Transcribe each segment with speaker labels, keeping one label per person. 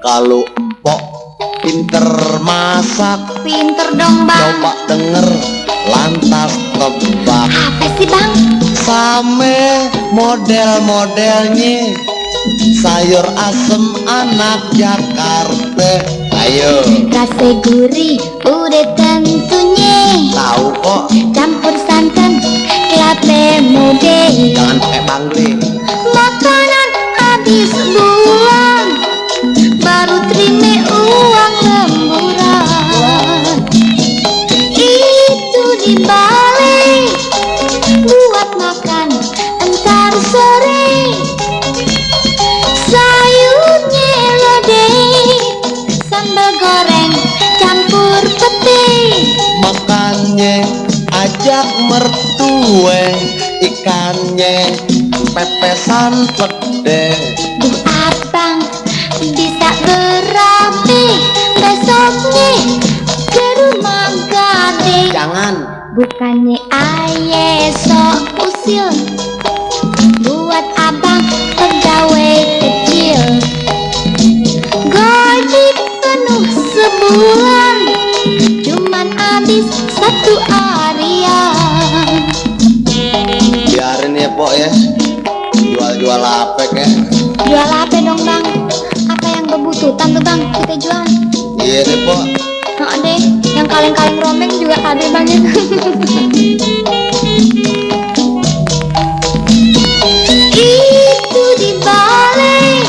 Speaker 1: Kalau empok pinter masak,
Speaker 2: pinter dong bang.
Speaker 1: coba denger lantas tebak.
Speaker 2: Apa sih bang?
Speaker 1: Same model-modelnya, sayur asem anak Jakarta. Ayo
Speaker 2: Rasa gurih udah tentunya,
Speaker 1: tahu kok,
Speaker 2: campur santan kelapa muda.
Speaker 1: jangan pakai bangli.
Speaker 2: Makanan habis bulan, baru terima uang lemburan. Itu dibalik buat makan entar sore. Sayurnya lodeh, sambal goreng campur pete.
Speaker 1: Makannya ajak mertue, ikannya pepesan pede.
Speaker 2: Duh abang bisa berapi besoknya ke rumah gading.
Speaker 1: Jangan,
Speaker 2: Bukannya aye sok usil, buat abang pegawai kecil. Gaji penuh sebulan, cuman habis satu harian.
Speaker 1: biarin ya pok ya, jual-jual apa kek.
Speaker 2: Jual apa dong bang? Apa yang kebutuhan tuh bang kita jual?
Speaker 1: Iya deh pok.
Speaker 2: Nah deh, yang kaleng-kaleng rombeng juga ada bang ya. Itu dibalik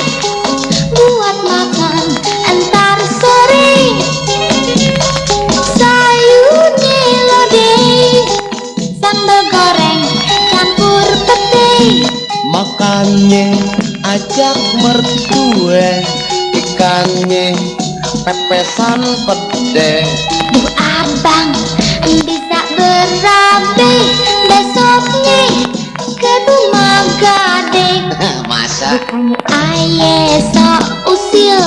Speaker 2: buat makan entar sore. Sayurnya lodeh, sambal goreng campur pete.
Speaker 1: Makannya ajak mertue, ikannya pepesan pede.
Speaker 2: Duh abang bisa berabe besoknya ke rumah gading.
Speaker 1: Masa?
Speaker 2: Bukannya aye sok usil,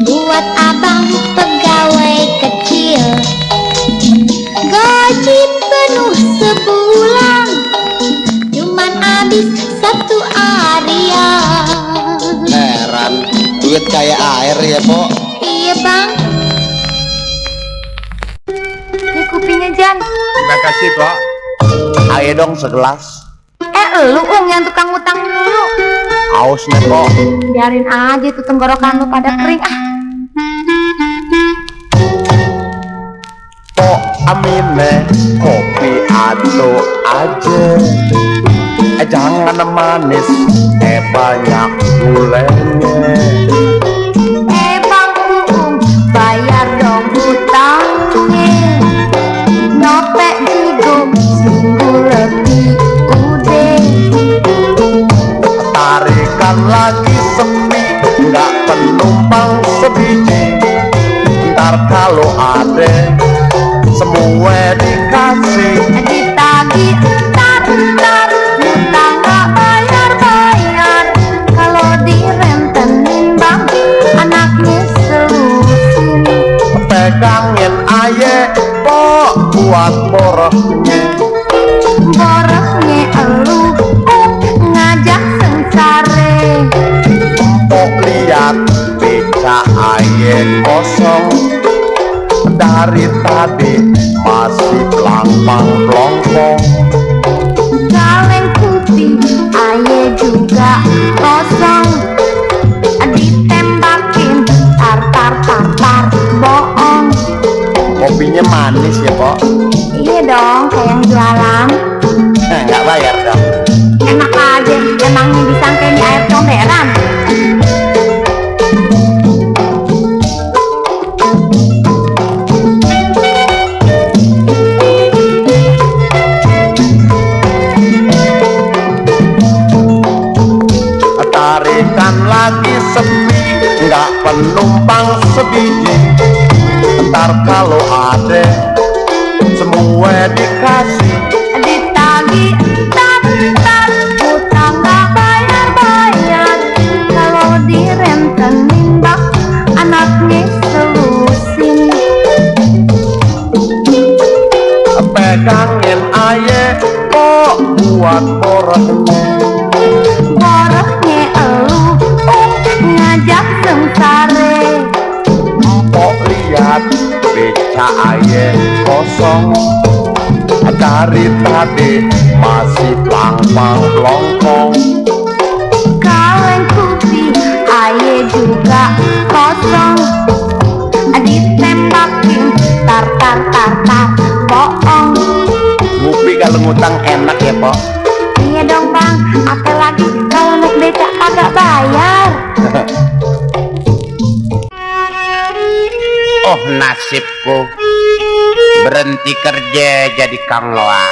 Speaker 2: buat abang pegawai kecil. Gaji penuh sebulan, cuman habis satu harian.
Speaker 1: Heran, duit kayak air ya pok.
Speaker 2: Iya bang. Ini kopinya Jan.
Speaker 1: Terima kasih pok. Ayo dong segelas.
Speaker 2: Lu yang tukang utang dulu.
Speaker 1: Aus nih pok.
Speaker 2: Biarin aja tuh tenggorokan lu pada kering ah.
Speaker 1: Pok amine kopi aduk aja. Jangan manis, banyak gulanya.
Speaker 2: Bang Uung bayar dong hutangnya. Nopek juga seminggu lebih udah.
Speaker 1: Tarikan lagi sepi, nggak penumpang sebiji. Ntar kalau ada, semua dikasih.
Speaker 2: Ditagih entar utang gak bayar. Kalau direntenin bang, anaknya selusin.
Speaker 1: Pegangin aye pok buat boroknya.
Speaker 2: Boroknya elu ngajak sengsare.
Speaker 1: Pok lihat beca aye kosong, dari tadi masih pelangpang pelongkong.
Speaker 2: Kaleng putih aye juga kosong, ditembakin tar bohong.
Speaker 1: Kopinya manis ya pok.
Speaker 2: Iya dong kayak yang jualan.
Speaker 1: Nggak bayar dong.
Speaker 2: Enak aja, emangnya disangka ini air comberan.
Speaker 1: Tarikan lagi sepi, nggak penumpang sebiji. Ntar kalau ada, semua dikasih.
Speaker 2: Ditagih entar utang gak bayar. Kalau direntenin bang, anaknya selusin.
Speaker 1: Pegangin aye kok buat boroknya.
Speaker 2: Boroknya elu ngajak sengsara.
Speaker 3: juga aye kosong. Dari tadi masih plang-plang longkong.
Speaker 2: Kaleng kopi aye juga kosong. Ditembakin tar bohong.
Speaker 3: Ngopi kalau ngutang enak ya Pok.
Speaker 2: Iya dong bang, apalagi kalau naik becak kagak bayar.
Speaker 3: Oh nasibku, berhenti kerja jadi Kang Loa.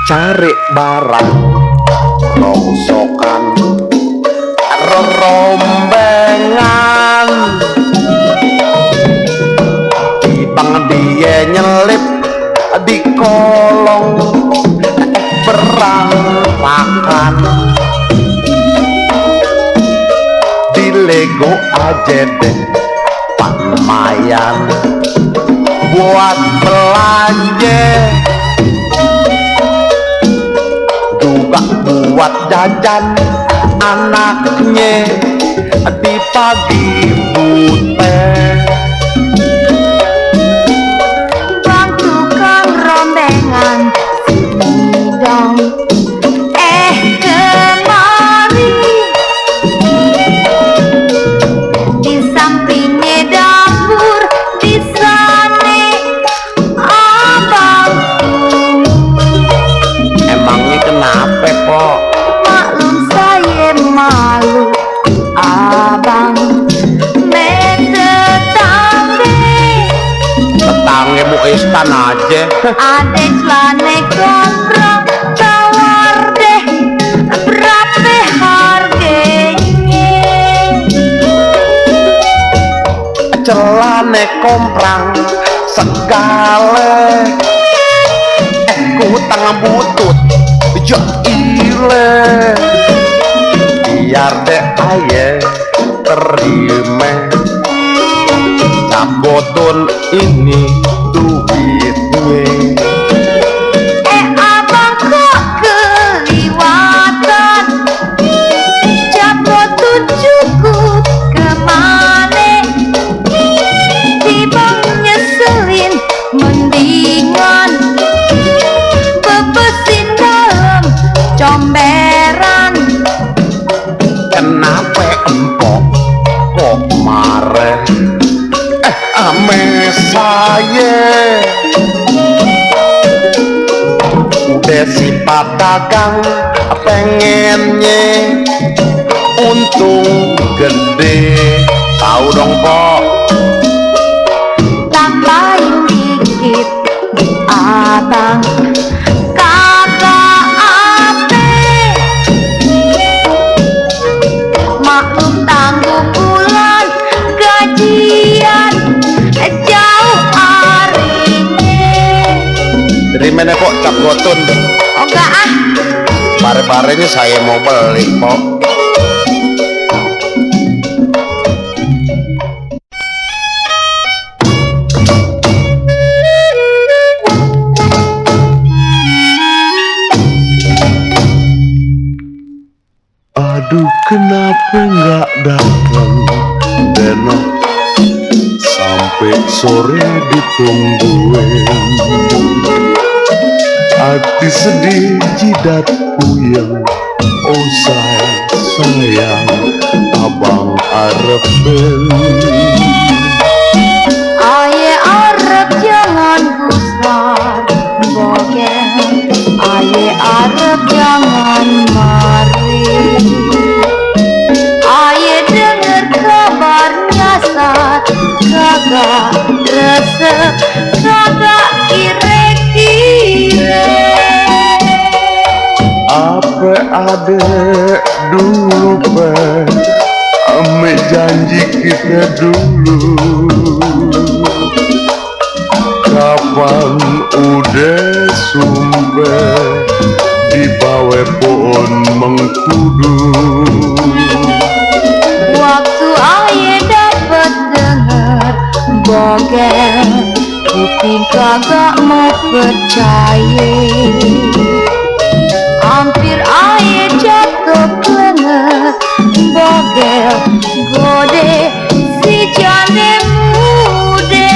Speaker 3: Cari barang rongsokan rombengan, ibang dia nyelip di kolong berantakan. Di Lego aja deh lumayan buat belanja, juga buat jajan anaknya di pagi butet.
Speaker 2: Bang tukang rombengan sini dong, kemari. Di sampingnya dapur, di sana abangku.
Speaker 3: Emangnya kenapa Pok?
Speaker 2: Maklum saya malu abang
Speaker 3: Tetangga Bu Istan aja.
Speaker 2: adek celana gondrong tawar deh berapa harganya.
Speaker 3: Celana komprang segala, ku tangan butut jo ile. Biar deh aye terima cabotun ini duitnya.
Speaker 2: Abang kok keliwatan, jabot cukup kemana? Tibang nyeselin mendingan bebesin dalam comberan.
Speaker 3: Kenapa empok kok marah? Ame saya udah sifat dagang pengennya untung gede. Tahu dong Pok,
Speaker 2: Tambahin dikit abang kagak ape. Maklum tanggung bulan gajian jauh harinya.
Speaker 3: terima nih Pok cap gotun.
Speaker 2: Oh enggak ah,
Speaker 3: Bare-barenya saya mau beli Pok. Aduh kenapa nggak datang Denok, sampai sore ditungguin. Hati sedih jidat puyeng, oh sayang abang arepin.
Speaker 2: aye arep jangan gusar bogel, aye arep jangan mari. Aye denger kabarnya saat kagak resep, kagak kira-kira.
Speaker 3: Apa ada dulu Pak, ame janji kita dulu. Kapan udah sumber dibawa pohon mengkudu.
Speaker 2: Waktu aye dapet denger bogel, kuping kagak mau percaya. hampir air jatuh kelengar bogel gode si jande mude.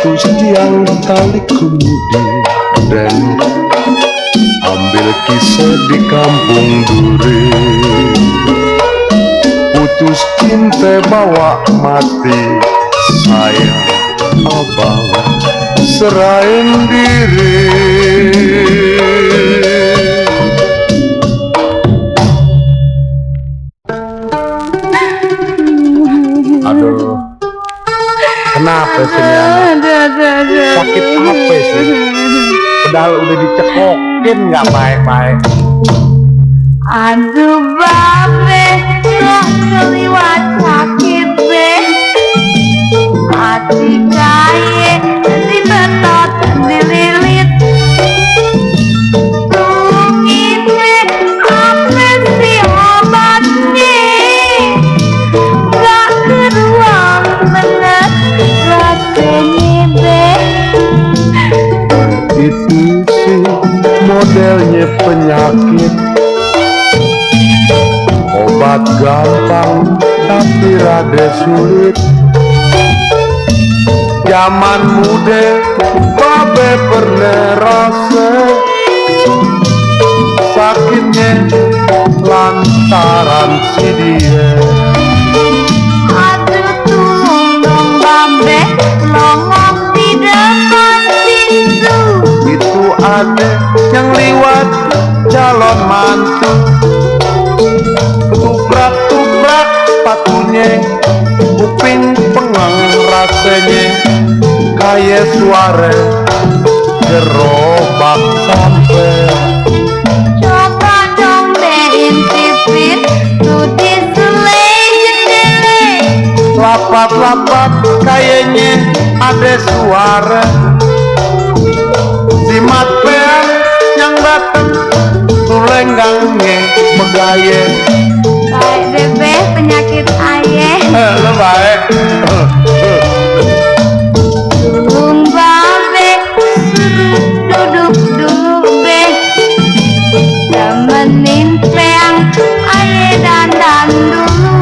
Speaker 3: Putus tiang tali kemudian dan ambil kisah di kampung duri. Putus cinta bawa mati, sayang abang serahin diri. Aduh, kenapa sih ini anak? Sakit apa sih? Padahal udah dicekokin nggak baik-baik.
Speaker 2: Aduh babe, kok keliwat sakit be. Hati kaya dibetot dililit. Tungin be, apa sih obatnya? Gak keruang bener rasanya be.
Speaker 3: Itu sih modelnya penyakit, obat gampang tapi rada sulit. Zaman muda babe pernah rasa sakitnya lantaran si dia.
Speaker 2: Aduh tulung dong babe, longok di depan pintu.
Speaker 3: Itu ada yang lewat calon mantu, tubrak-tubrak patunya, kuping pengang rasanya kayak suara gerobak sampai.
Speaker 2: Coba dong be intipin, tuh di selai jendela.
Speaker 3: Lapat-lapat kayaknya ada suara si matpean yang datang tulenggangnya begaya.
Speaker 2: Baik deh be, penyakit ayah.
Speaker 3: Lo baik.
Speaker 2: Tulung babe, suruh duduk dulu be. Temenin peang ayah dandan dulu.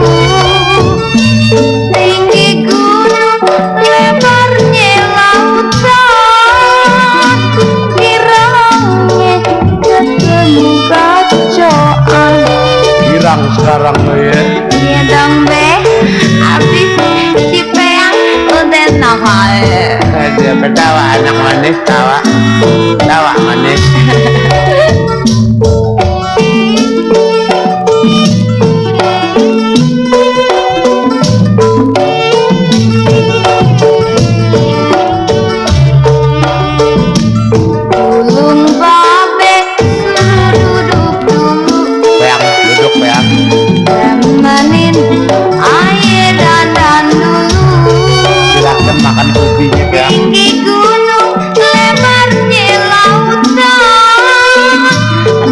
Speaker 2: Tinggi gunung, lebarnya lautan. Kirangnya ketemu gacoan.
Speaker 3: Girang sekarang lo ya.
Speaker 2: Iya dong be, habis si peang udah nongol.
Speaker 3: Dia ketawa anak manis, tawa manis.
Speaker 2: Tulung babe, suruh duduk dulu.
Speaker 3: Peang, duduk peang.
Speaker 2: Temenin ayah dandan dulu.
Speaker 3: Silahkan makan kopinya peang.
Speaker 2: Tinggi gunung, lebarnya lautan.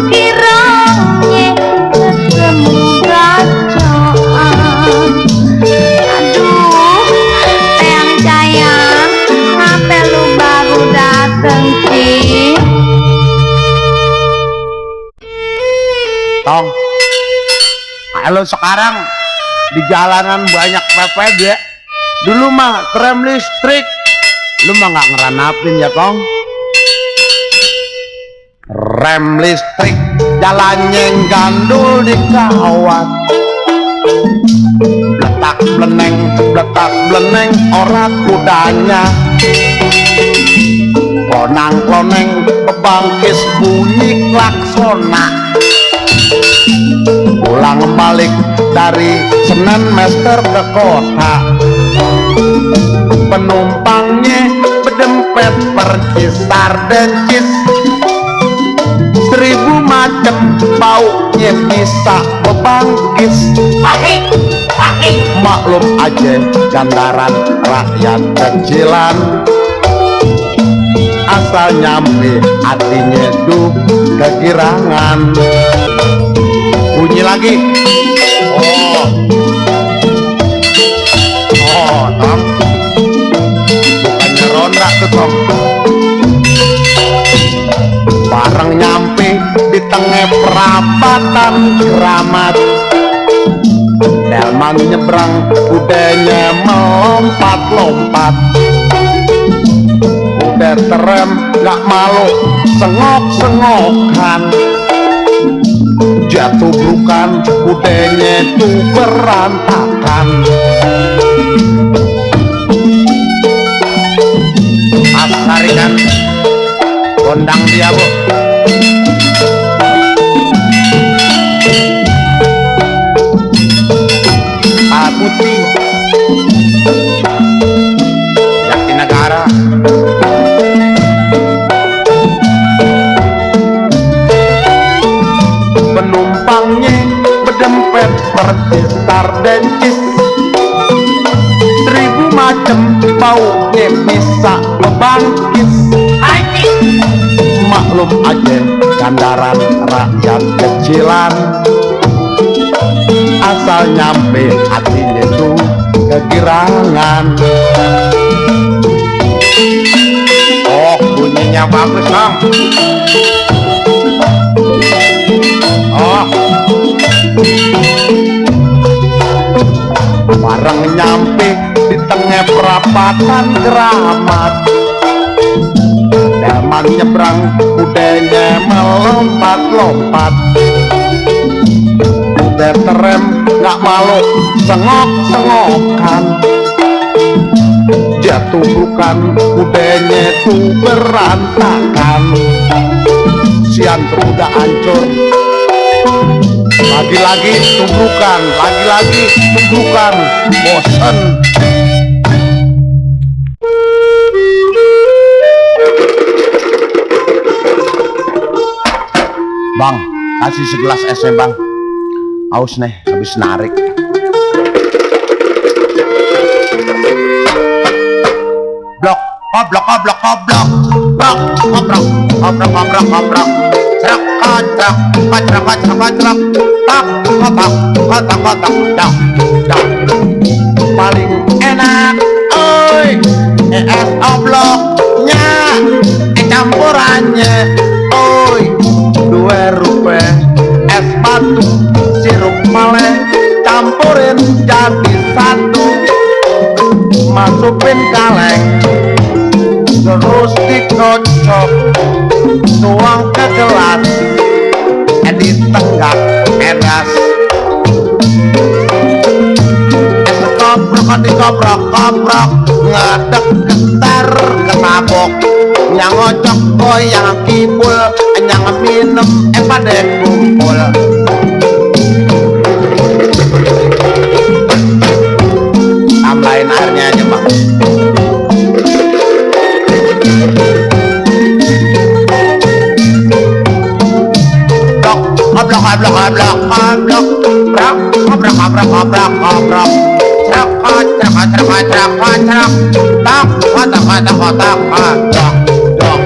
Speaker 2: Kiranya ketemu gacoan. Aduh, peang sayang, ngapa lu baru dateng sih?
Speaker 3: Tong, kalau sekarang di jalanan banyak pepet ya. Dulu mah rem listrik, lu mah nggak ngeranapin ya Tong. Rem listrik, jalannya gandul di kawat. Bletak bleneng orang kudanya. Klonang-kloneng bebangkis bunyi klaksona. pulang balik dari Senen Mester ke kota. Penumpangnya berdempet percis sardencis, 1000 macem baunya bisa bebangkis. Maklum aja gandaran rakyat kecilan, asal nyampe hatinya duh kegirangan. Bunyi lagi. Tom, bukannya ronda tuh Tom. Bareng nyampe di tengah perapatan Keramat, delman nyebrang kudanya melompat-lompat. Udah terem gak malu sengok-sengokan, jatuh bukan kudanya tuh berantakan. Asarikan kondang dia bu. Putih Jatinegara. Penumpangnya berdempet percis sardencis, 1000 macem baunya bisa bebangkis. Maklum aja gandaran rakyat kecilan, asal nyampe hatinya tuh kegirangan. Oh, bunyinya bagus Tom. Oh, bareng nyampe di tengah perapatan Keramat, delman nyebrang kudanya melompat-lompat. Udah terem gak malu sengok-sengokan, jatuh bukan kudanya tuh berantakan. Sian udah hancur, lagi-lagi tubrukan, lagi-lagi tubrukan, bosen. Bang, kasih segelas esnya bang, haus nih habis narik. Blok, koblok, koblok, koblok, blok, koblok, koblok, koblok, koblok, cerak, kocrak, kocrak, kocrak, kocrak, tak, kotak, kotak, kotak, dok, dok. Paling enak, oi, es obloknya, campurannya, oi, 2 rupiah, es batu, sirup male, campurin jadi satu, masukin kaleng, terus dikocok, tuang ke gelas, ditenggak pedas. Es koprok dikoprok-koprok, ngedek getar ketabok, yang ngocok goyang kibul, yang minum pada kumpul. Tambahin airnya aja bang. Blok, koblok, koblok, koblok, koblok, brok, koblok, koblok, koblok, koblok, cerak, kocrak, kocrak, kocrak, kocrak, tak, kotak, kotak, kotak, kotak, dok.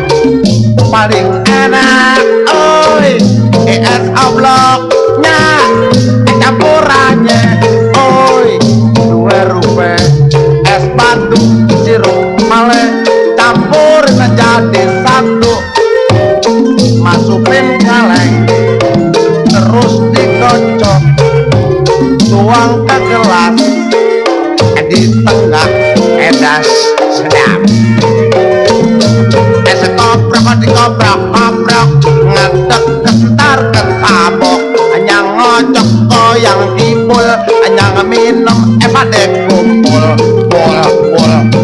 Speaker 3: Paling enak, oi, es obloknya, campurannya, oi, 2 rupiah, es batu, sirup male, campurin jadi satu, masukin kaleng, terus dikocok, tuang ke gelas, ditenggak pedas sedap. Es koprok dikoprok, koprok, ngedek kesetar ketabok, hanya ngocok goyang kibul, hanya minum pada kumpul. Pul,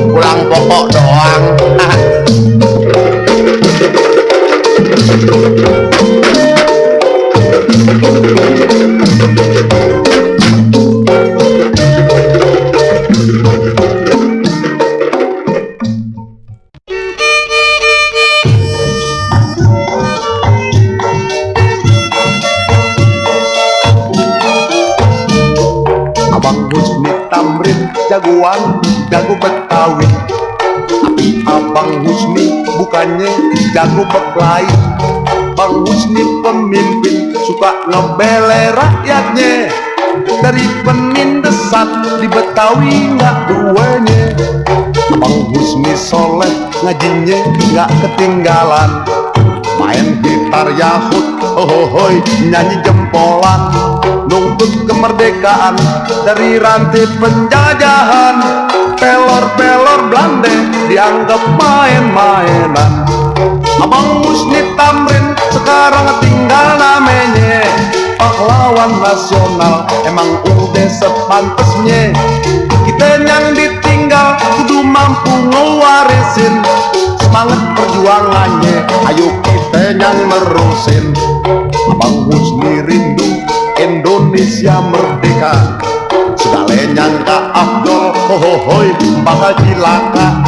Speaker 3: pulang pokok doang. Abang Husni Tamrin jagoan, jago Betawi. Tapi Abang Husni bukannya jago berkelahi. Bang Husni pemimpin, suka ngebele rakyatnya. Dari penindesan di Betawi nggak duanya. Abang Husni soleh, ngajinya nggak ketinggalan. Main gitar yahut, hohohoi, nyanyi jempolan. Nuntut kemerdekaan dari rantai penjajahan. Pelor-pelor Belanda dianggap main-mainan. Abang Husni Tamrin sekarang tinggal namanya pahlawan nasional, emang udah sepantasnya. Kita yang ditinggal kudu mampu ngewarisin semangat perjuangannya, ayo kita yang merusin. Abang Husni rindu Indonesia merdeka, segala nyangka Abdol, hohohoi, bakal cilaka.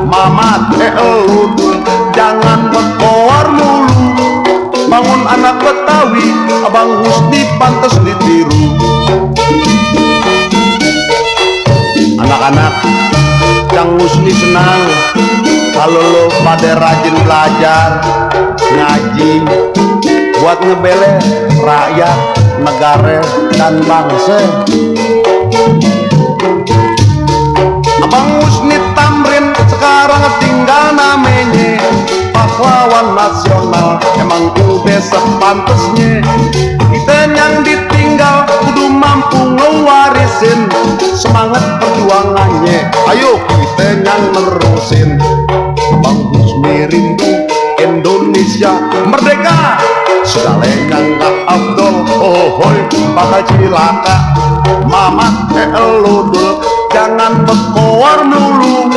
Speaker 3: Mamat eludul, jangan berkoar mulu. Bangun anak Betawi, Abang Husni pantas ditiru. Anak-anak, Kang Husni senang kalau lo pada rajin belajar, ngaji, buat ngebele rakyat, negara, dan bangsa. Abang Husni Tamrin sekarang tinggal namanya pahlawan nasional, emang udah sepantasnya. Kita yang ditinggal kudu mampu ngewarisin semangat perjuangannya, ayo kita yang nerusin. Abang Husni rindu Indonesia merdeka, segala nyangka Abdol, hohohoi, bakal cilaka. Mamat eludul, jangan berkoar melulu.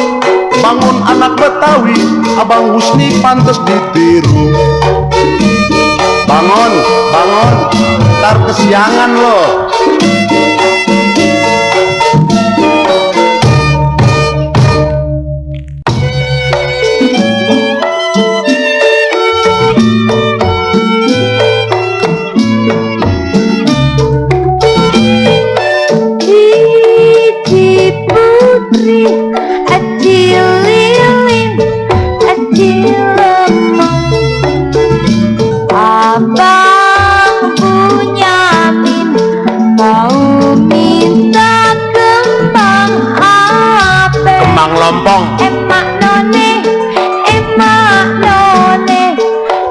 Speaker 3: Bangun anak Betawi, Abang Husni pantas ditiru. Bangun, bangun, ntar kesiangan lo.
Speaker 2: Abang punya min, mau minta kembang ape.
Speaker 3: Kembang lompong.
Speaker 2: Emak none,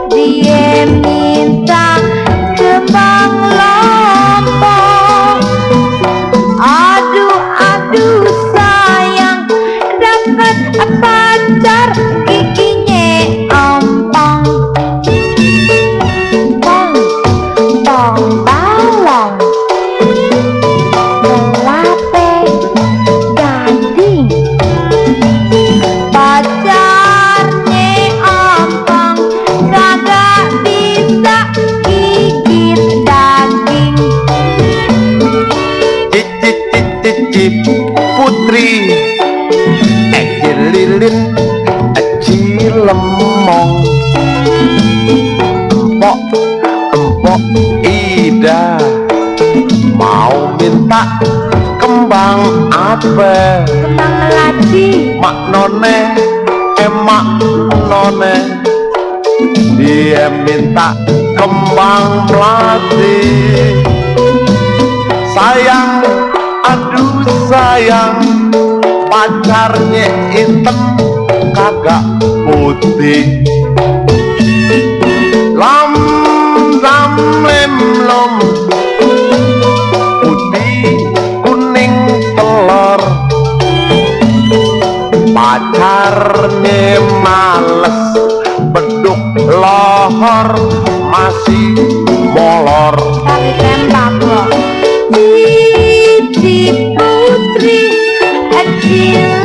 Speaker 2: dia minta kembang lompong. Aduh sayang, dapat pacar giginya ompong. Tong balong, melape gading, pacarnya ompong kagak bisa gigit daging.
Speaker 3: Cicip putri, lilin, lemong, empok Ida mau minta kembang apa?
Speaker 2: Kembang melati.
Speaker 3: Mak none, emak none, dia minta kembang melati. Sayang, aduh sayang, pacarnya hitam kagak putih. Lam lem lom, putih kuning telur. Pacarnya males beduk lohor, masih molor.
Speaker 2: Tapi tembak loh. Cici putri,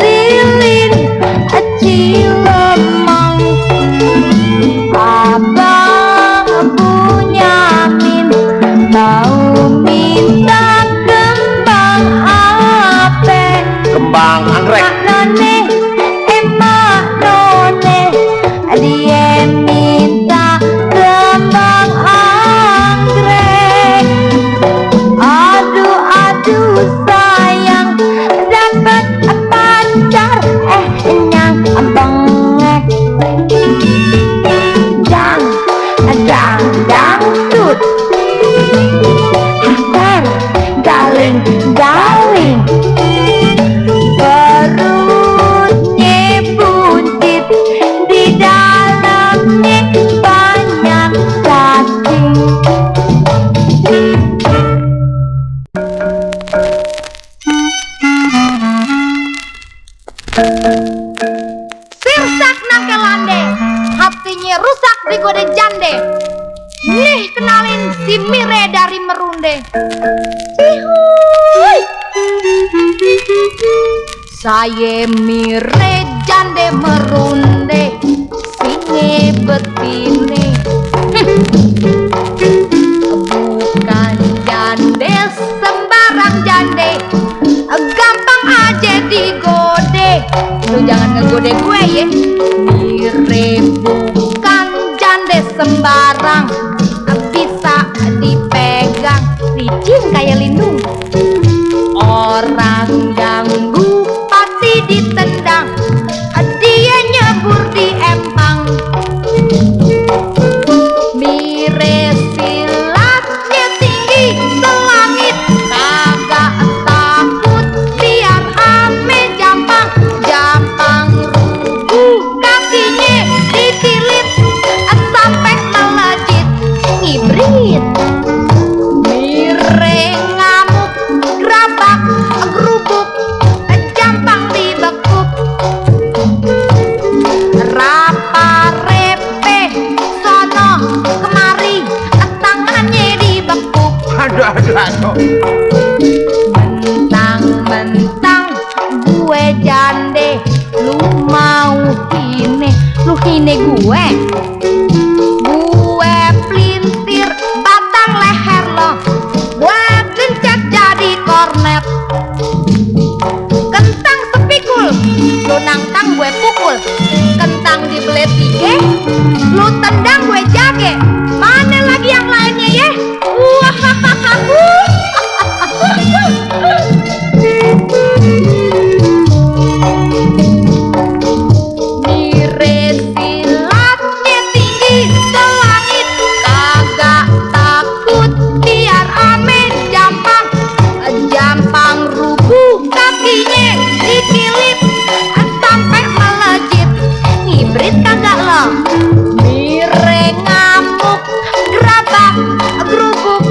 Speaker 2: lilin, lemong. Abang punya min, mau minta rusak digode jande. Nih kenalin si Mire dari Merunde. Cihuy. Saya Mire jande Merunde, singe betine. Bukan jande sembarang jande, gampang aja digode. Lu jangan ngegode gue ya. Mire bukan jande sembarang, bisa dipegang, licin kayak lindung. Orang ganggu pasti ditendang, dia nyebur di empang. Mire silatnya tinggi selangit, kagak takut biar ame jampang. Jampang rubuh kakinya ditilit sampai melejit ngibrit. Mire ngamuk gerabak gerubuk, jampang dibekuk. Rapa repe sono kemari, tangannya dibekuk.
Speaker 3: Aduh.
Speaker 2: Mentang-mentang gue jande, lu mau hine, lu hine gue. Gue pelintir batang leher lo, gue gencet jadi kornet. Kentang sepikul, lu nantang gue pukul. Kentang dibelet 3, lu tendang gue jage. Mana lagi yang lainnya ya? Mire silatnya tinggi selangit, kagak takut biar ame jampang. Jampang rubuh kakinya dikilip sampai melejit ngibrit kagak lo. Mire ngamuk gerabak gerubuk,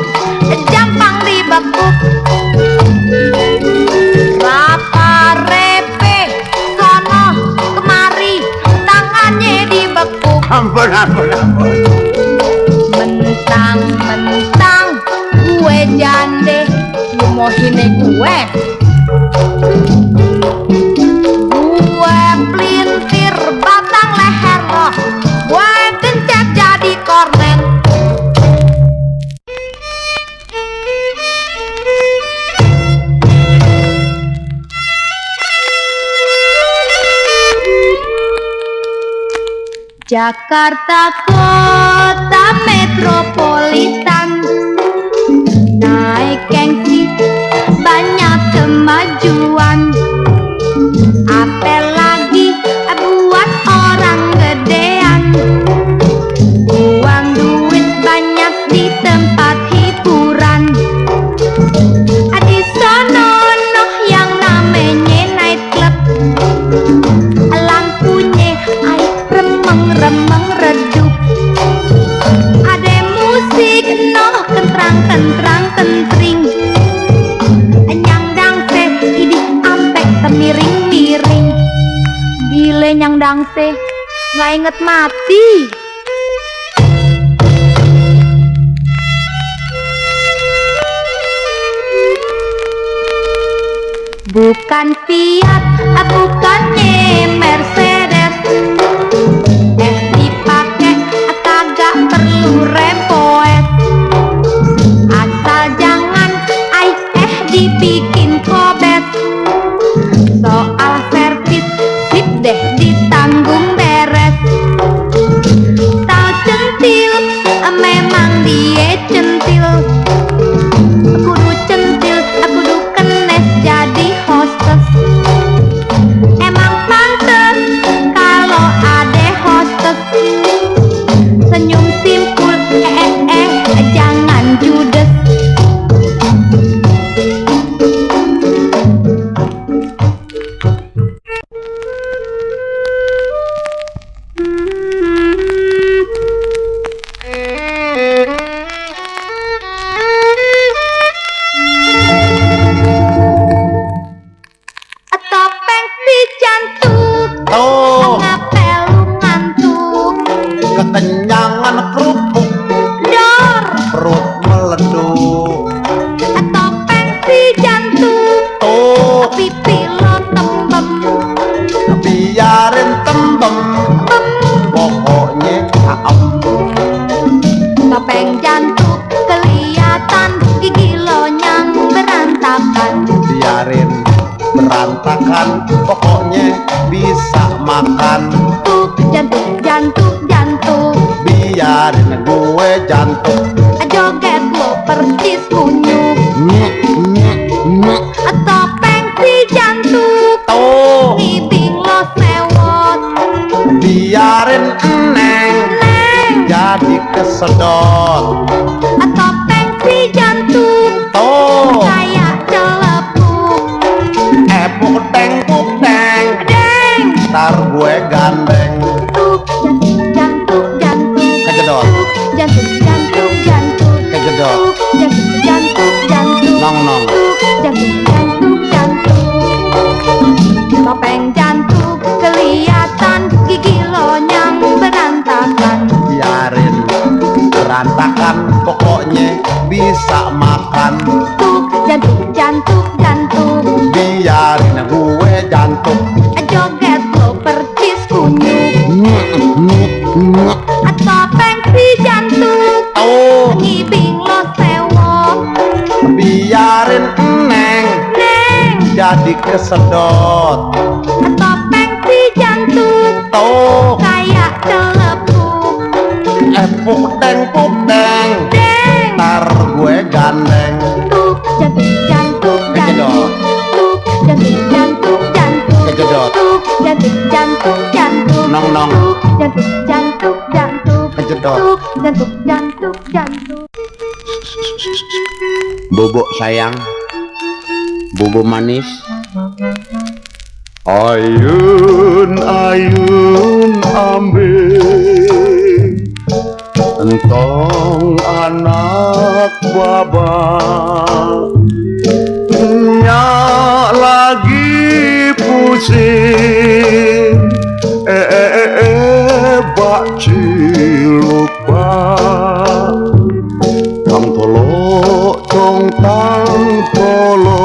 Speaker 2: jampang dibekuk. Rapa repe sono kemari, tangannya dibekuk.
Speaker 3: Ampun.
Speaker 2: Mentang-mentang gue jande, lu mau hine gue. Gue pelintir batang leher lo, gue gencet jadi kornet. Jakarta kota metropolitan, naik gengsi banyak kemajuan. Apalagi buat orang gedean, uang duit banyak di tempat hiburan. Di sono noh yang namanya night club, lampunya ay remeng redup. Ada musik noh kentrang kentring, nyangdang teh idih ampe temiring-miring. Gile nyangdang teh nggak inget mati. Bukan Fiat, bukannya Mercedes, dipake kagak perlu repoet. Asal jangan dibikin kobet. Soal servis sip deh ditanggung beres. Tau centil, memang dia centil. Kudu centil, kudu kenes jadi hostess. Emang pantes Topeng jantung kelihatan, gigi lonyang berantakan.
Speaker 3: Biarin berantakan, pokoknya bisa makan.
Speaker 2: Tuh jantung, jantung, jantung,
Speaker 3: Biarin gue jantung.
Speaker 2: joget lo persis kunyuk.
Speaker 3: Nyek, nyek, nyek.
Speaker 2: Topeng si jantung,
Speaker 3: Tuh,
Speaker 2: ibing lo sewot.
Speaker 3: biarin eneng
Speaker 2: Neng,
Speaker 3: jadi kesedot.
Speaker 2: topeng si jantung,
Speaker 3: Tuh,
Speaker 2: kayak celepuk.
Speaker 3: puk teng,
Speaker 2: Deng,
Speaker 3: ntar gue gandeng.
Speaker 2: tuh jantung, jantung, jantung,
Speaker 3: Kejedot,
Speaker 2: jantung, jantung, jantung,
Speaker 3: kejedot,
Speaker 2: jantung, jantung, jantung,
Speaker 3: nong nong.
Speaker 2: jantung, jantung, jantung. Topeng jantung kelihatan, gigi lonyang berantakan.
Speaker 3: Biarin berantakan, pokoknya bisa makan.
Speaker 2: Tuh jantung, jantung, jantung,
Speaker 3: Biarin gue jantung.
Speaker 2: joget lo persis kunyuk.
Speaker 3: Nyek, nyek, nyek.
Speaker 2: Topeng si jantung,
Speaker 3: Tuh,
Speaker 2: ibing lo sewot.
Speaker 3: biarin eneng
Speaker 2: Neng,
Speaker 3: jadi kesedot.
Speaker 2: topeng si jantung,
Speaker 3: Tuh,
Speaker 2: kayak celepuk.
Speaker 3: puk teng,
Speaker 2: Deng,
Speaker 3: ntar gue gandeng.
Speaker 2: tuh jantung, jantung, jantung, tuh jantung, jantung, jantung,
Speaker 3: Kejedot,
Speaker 2: tuh jantung, jantung, jantung,
Speaker 3: nong nong.
Speaker 2: tuh jantung, jantung, jantung,
Speaker 3: Kejedot.
Speaker 2: tuh jantung, jantung, jantung.
Speaker 3: Bobo sayang, bobo manis. Ayun, ayun ambing, entong anak baba. Nya lagi pusing, bak cilupa. Tang tolo, tong tang tolo,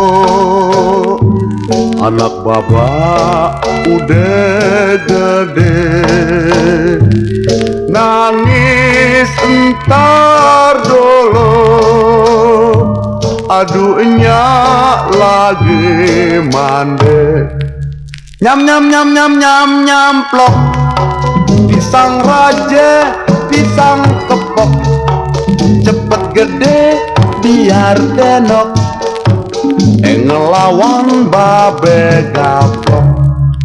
Speaker 3: anak baba udah gede. Nangis entar dulu, aduhnya lagi mande. Nyam nyam nyam nyam nyam nyam plok, pisang raja, pisang kepok, cepet gede biar denok. Ngelawan babe gaplok,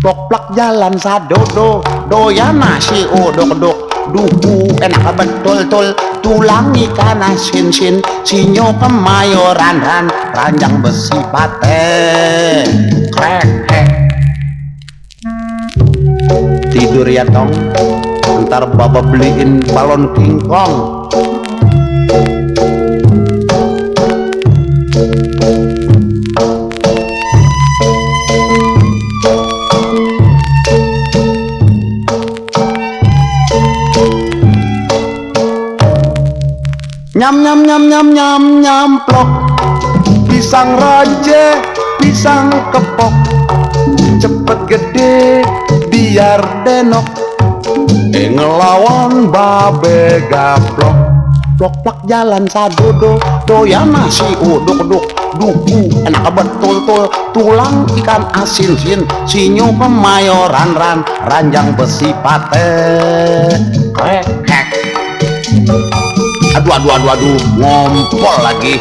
Speaker 3: plok-plak jalan sadodo, doyan nasi odok-dok, duku enak betul-tul, tulang ikan asin-sin, sinyo kemayoran ran, ranjang besi pate, krek krek. Tidur ya tong, ntar baba beliin balon kingkong. Nyam nyam nyam nyam nyam nyam plok, pisang raja, pisang kepok, cepet gede biar denok. Ngelawan babe gaplok, plok-plak jalan sadodo, doyan nasi uduk-uduk, duku enak betul-tul, tulang ikan asin-sin, sinyo kemayoran ran, ranjang besi pate, krek krek. Aduh, ngompol lagi.